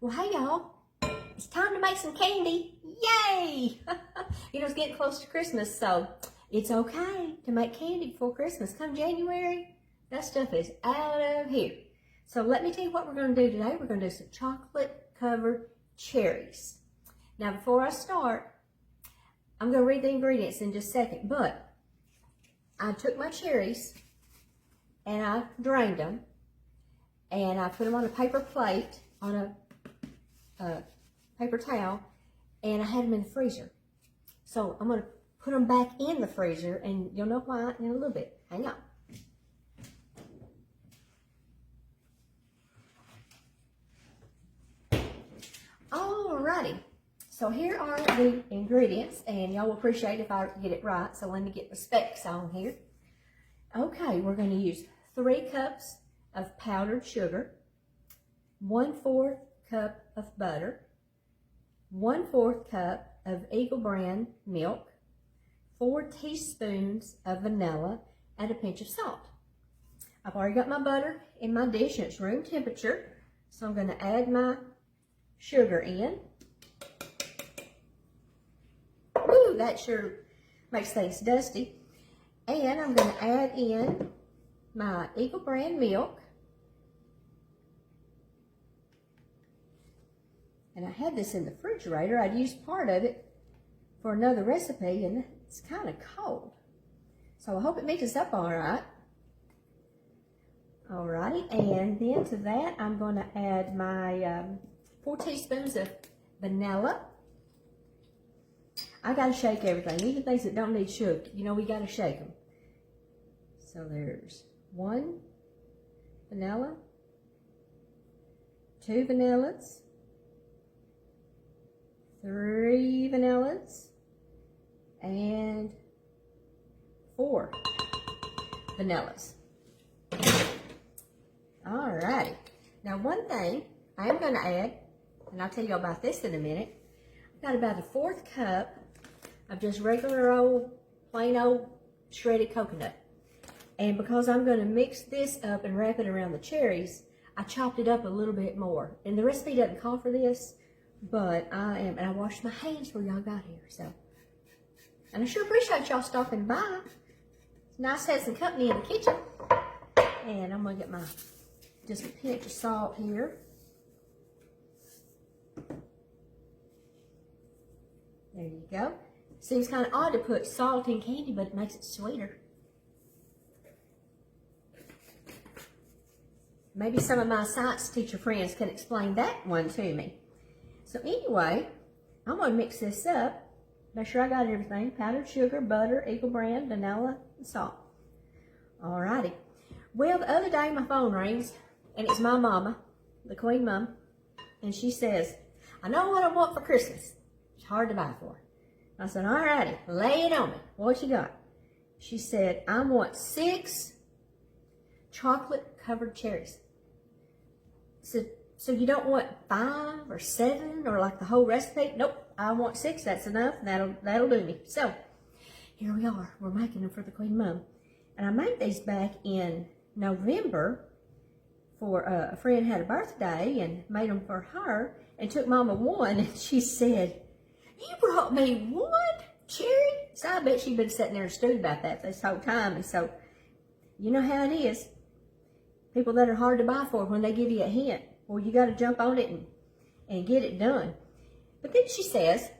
Well, hey y'all, it's time to make some candy. Yay! You know, it's getting close to Christmas, so it's okay to make candy before Christmas. Come January, that stuff is out of here. So let me tell you what we're going to do today. We're going to do some chocolate-covered cherries. Now, before I start, I'm going to read the ingredients in just a second, but I took my cherries and I drained them and I put them on a paper plate on a paper towel, and I had them in the freezer. So I'm going to put them back in the freezer, and you'll know why in a little bit. Hang on. Alrighty, so here are the ingredients, and y'all will appreciate if I get it right, so let me get the specs on here. Okay, we're going to use 3 cups of powdered sugar, 1/4 cup of butter, 1/4 cup of Eagle brand milk, 4 teaspoons of vanilla, and a pinch of salt. I've already got my butter in my dish and it's room temperature, so I'm going to add my sugar in. Ooh, that sure makes things dusty. And I'm going to add in my Eagle brand milk. And I had this in the refrigerator. I'd used part of it for another recipe, and it's kind of cold. So I hope it mixes up all right. Alrighty, and then to that, I'm going to add my 4 teaspoons of vanilla. I got to shake everything, even things that don't need sugar. You know, we got to shake them. So there's 1 vanilla, 2 vanillas, 3 vanillas, and 4 vanillas. Alrighty. Now one thing I am going to add, and I'll tell you about this in a minute, I've got about a 1/4 cup of just regular old, plain old shredded coconut. And because I'm going to mix this up and wrap it around the cherries, I chopped it up a little bit more. And the recipe doesn't call for this, but and I washed my hands before y'all got here, so. And I sure appreciate y'all stopping by. It's nice to have some company in the kitchen. And I'm gonna get my, just a pinch of salt here. There you go. Seems kind of odd to put salt in candy, but it makes it sweeter. Maybe some of my science teacher friends can explain that one to me. So anyway, I'm going to mix this up. Make sure I got everything. Powdered sugar, butter, Eagle brand, vanilla, and salt. Alrighty. Well, the other day my phone rings, and it's my mama, the Queen Mom, and she says, I know what I want for Christmas. It's hard to buy for. I said, alrighty, lay it on me. What you got? She said, I want 6 chocolate-covered cherries. I said, so you don't want 5 or 7 or like the whole recipe? Nope, I want 6. That's enough. That'll do me. So here we are. We're making them for the Queen Mom, and I made these back in November for a friend had a birthday and made them for her, and took Mama one, and she said, "You brought me 1 cherry?" So I bet she'd been sitting there and stewed about that this whole time, and so you know how it is. People that are hard to buy for, when they give you a hint, well, you got to jump on it and get it done. But then she says,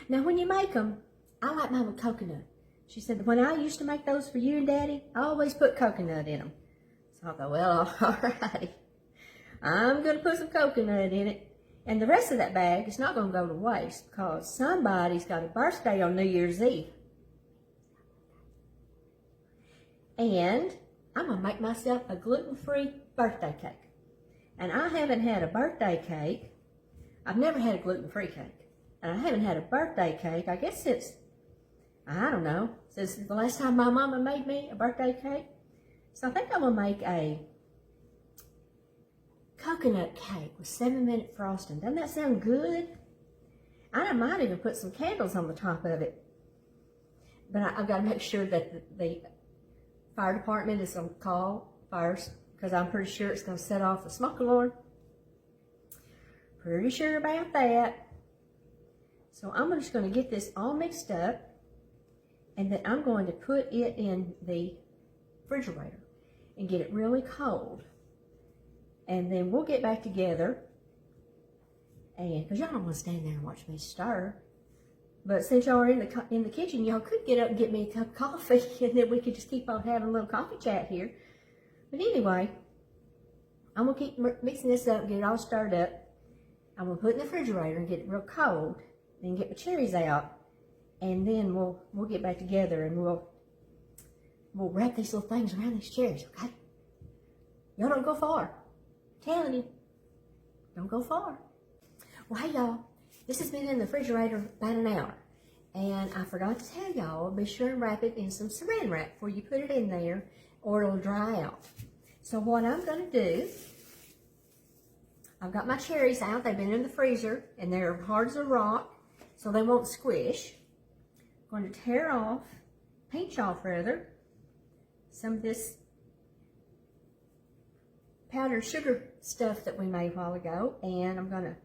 now when you make them, I like mine with coconut. She said, when I used to make those for you and Daddy, I always put coconut in them. So I thought, well, alrighty. I'm going to put some coconut in it. And the rest of that bag is not going to go to waste, because somebody's got a birthday on New Year's Eve. And I'm going to make myself a gluten-free birthday cake. And I haven't had a birthday cake. I've never had a gluten-free cake. And I haven't had a birthday cake, I guess since, I don't know, since the last time my mama made me a birthday cake. So I think I'm going to make a coconut cake with 7-minute frosting. Doesn't that sound good? I might even put some candles on the top of it. But I've got to make sure that the fire department is on call first, because I'm pretty sure it's going to set off the smoke alarm. pretty sure about that. So I'm just going to get this all mixed up, and then I'm going to put it in the refrigerator and get it really cold. And then we'll get back together, and because y'all don't want to stand there and watch me stir. But since y'all are in the kitchen, y'all could get up and get me a cup of coffee, and then we could just keep on having a little coffee chat here. But anyway, I'm going to keep mixing this up and get it all stirred up. I'm going to put it in the refrigerator and get it real cold, then get my cherries out, and then we'll get back together and we'll wrap these little things around these cherries, okay? Y'all don't go far. I'm telling you, don't go far. Well, hey y'all, this has been in the refrigerator about an hour, and I forgot to tell y'all, be sure and wrap it in some saran wrap before you put it in there, or it'll dry out. So what I'm going to do, I've got my cherries out. They've been in the freezer, and they're hard as a rock, so they won't squish. I'm going to tear off, pinch off rather, some of this powdered sugar stuff that we made a while ago, and I'm going to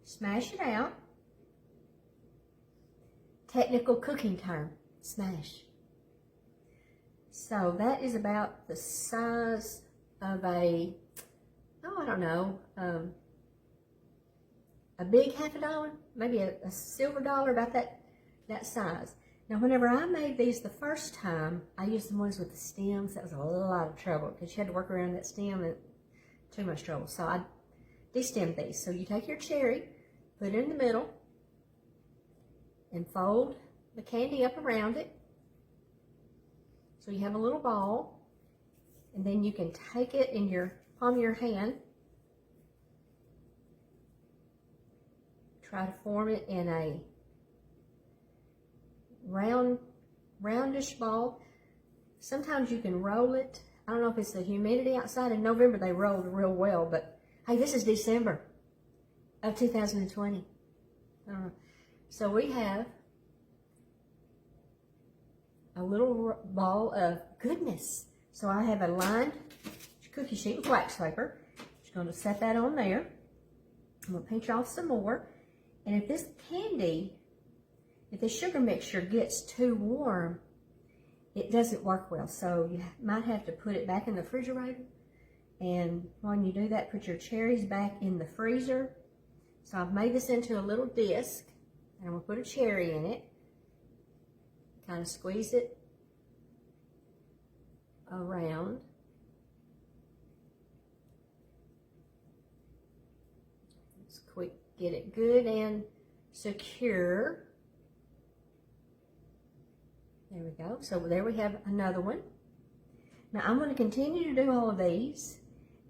smash it out. Technical cooking term, smash. So that is about the size of a, I don't know, a big $50, maybe a silver dollar, about that size. Now, whenever I made these the first time, I used the ones with the stems. That was a lot of trouble because you had to work around that stem, and too much trouble. So I destemmed these. So you take your cherry, put it in the middle, and fold the candy up around it. So you have a little ball, and then you can take it in your palm of your hand, try to form it in a roundish ball. Sometimes you can roll it. I don't know if it's the humidity outside. In November they rolled real well, but hey, this is December of 2020. So we have a little ball of goodness. So I have a lined cookie sheet with wax paper. Just going to set that on there. I'm going to pinch off some more. And if this candy, if the sugar mixture gets too warm, it doesn't work well. So you might have to put it back in the refrigerator. And when you do that, put your cherries back in the freezer. So I've made this into a little disc, and I'm going to put a cherry in it. Kind of squeeze it around. Let's quick get it good and secure. There we go. So there we have another one. Now I'm going to continue to do all of these,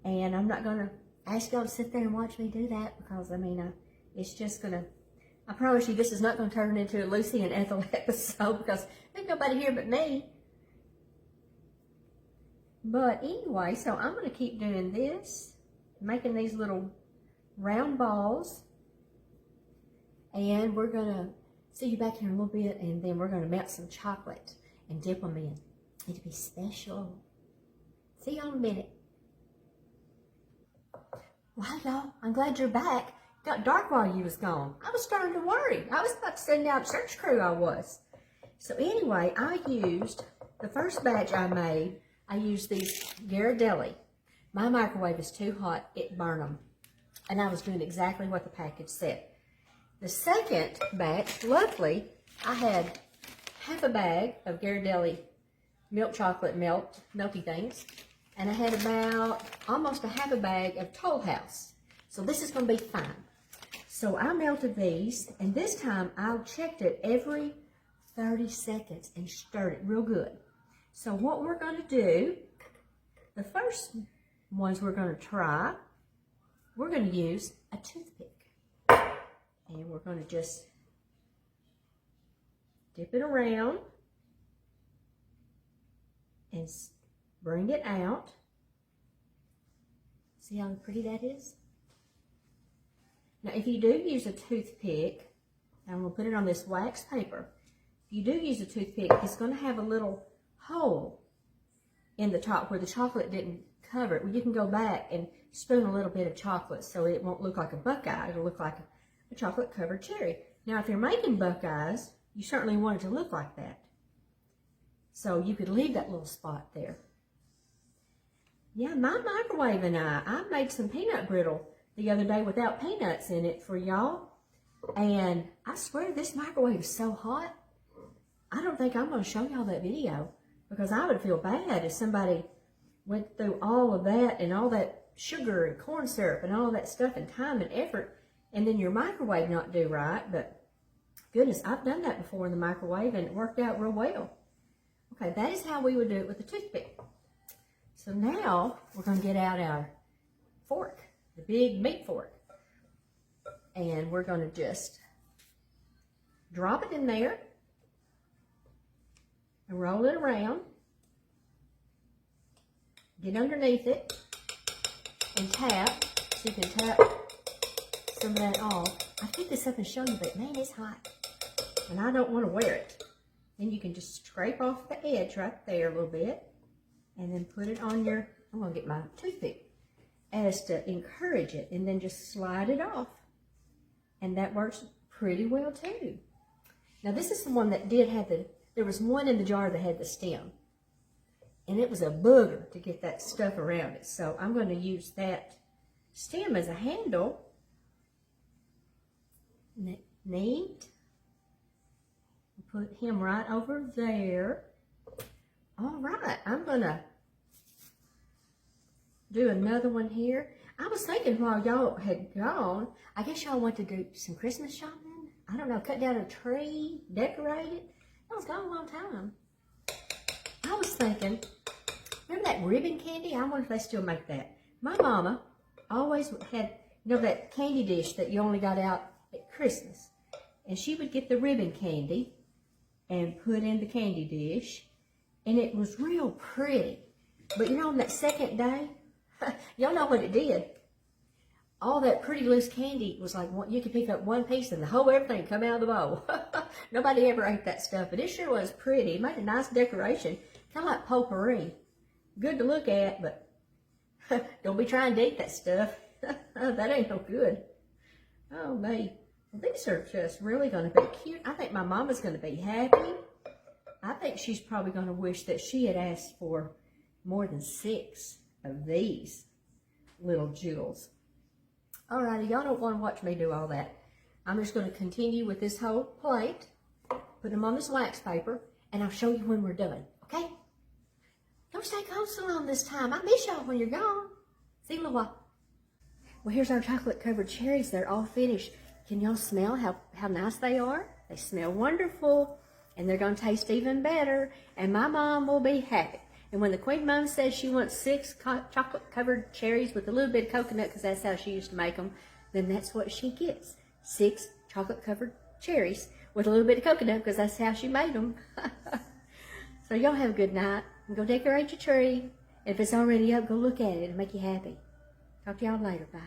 and I'm not going to ask y'all to sit there and watch me do that, because I mean, it's just going to, I promise you, this is not going to turn into a Lucy and Ethel episode, because there's nobody here but me. But anyway, so I'm going to keep doing this, making these little round balls, and we're going to see you back here in a little bit, and then we're going to melt some chocolate and dip them in. It'll be special. See y'all in a minute. Well, y'all, I'm glad you're back. Got dark while you was gone. I was starting to worry. I was about to send out a search crew, I was. So anyway, I used, the first batch I made, I used these Ghirardelli. My microwave is too hot, it burned them. And I was doing exactly what the package said. The second batch, luckily, I had half a bag of Ghirardelli milk chocolate melty things. And I had about almost a half a bag of Toll House. So this is going to be fine. So I melted these, and this time I checked it every 30 seconds and stirred it real good. So what we're going to do, the first ones we're going to try, we're going to use a toothpick. And we're going to just dip it around and bring it out. See how pretty that is? Now, if you do use a toothpick, and I'm going to put it on this wax paper. If you do use a toothpick, it's going to have a little hole in the top where the chocolate didn't cover it. Well, you can go back and spoon a little bit of chocolate so it won't look like a buckeye. It'll look like a chocolate covered cherry. Now, if you're making buckeyes, you certainly want it to look like that. So you could leave that little spot there. Yeah, my microwave and I made some peanut brittle the other day without peanuts in it for y'all. And I swear this microwave is so hot, I don't think I'm going to show y'all that video, because I would feel bad if somebody went through all of that and all that sugar and corn syrup and all that stuff and time and effort, and then your microwave not do right. But goodness, I've done that before in the microwave and it worked out real well. Okay, that is how we would do it with a toothpick. So now we're going to get out our fork, the big meat fork, and we're going to just drop it in there and roll it around. Get underneath it and tap, so you can tap some of that off. I picked this up and show you, but man, it's hot, and I don't want to wear it. Then you can just scrape off the edge right there a little bit, and then put it on your, I'm going to get my toothpick, as to encourage it, and then just slide it off. And that works pretty well too. Now this is the one that did have there was one in the jar that had the stem. And it was a booger to get that stuff around it. So I'm going to use that stem as a handle. Neat. Put him right over there. All right, I'm going to do another one here. I was thinking while y'all had gone, I guess y'all went to do some Christmas shopping. I don't know, cut down a tree, decorate it. That was gone a long time. I was thinking, remember that ribbon candy? I wonder if they still make that. My mama always had, you know, that candy dish that you only got out at Christmas. And she would get the ribbon candy and put in the candy dish. And it was real pretty. But you know, on that second day, y'all know what it did. All that pretty loose candy was like, you could pick up one piece and the whole everything come out of the bowl. Nobody ever ate that stuff, but it sure was pretty. It made a nice decoration, kind of like potpourri. Good to look at, but don't be trying to eat that stuff. That ain't no good. Oh, me. Well, these are just really going to be cute. I think my mama's going to be happy. I think she's probably going to wish that she had asked for more than 6 of these little jewels. Alrighty, y'all don't want to watch me do all that. I'm just going to continue with this whole plate, put them on this wax paper, and I'll show you when we're done, okay? Don't stay gone so long this time. I miss y'all when you're gone. See you in a little while. Well, here's our chocolate-covered cherries. They're all finished. Can y'all smell how nice they are? They smell wonderful, and they're going to taste even better, and my mom will be happy. And when the Queen Mom says she wants 6 chocolate-covered cherries with a little bit of coconut, because that's how she used to make them, then that's what she gets. 6 chocolate-covered cherries with a little bit of coconut, because that's how she made them. So y'all have a good night. And go decorate your tree. If it's already up, go look at it and make you happy. Talk to y'all later. Bye.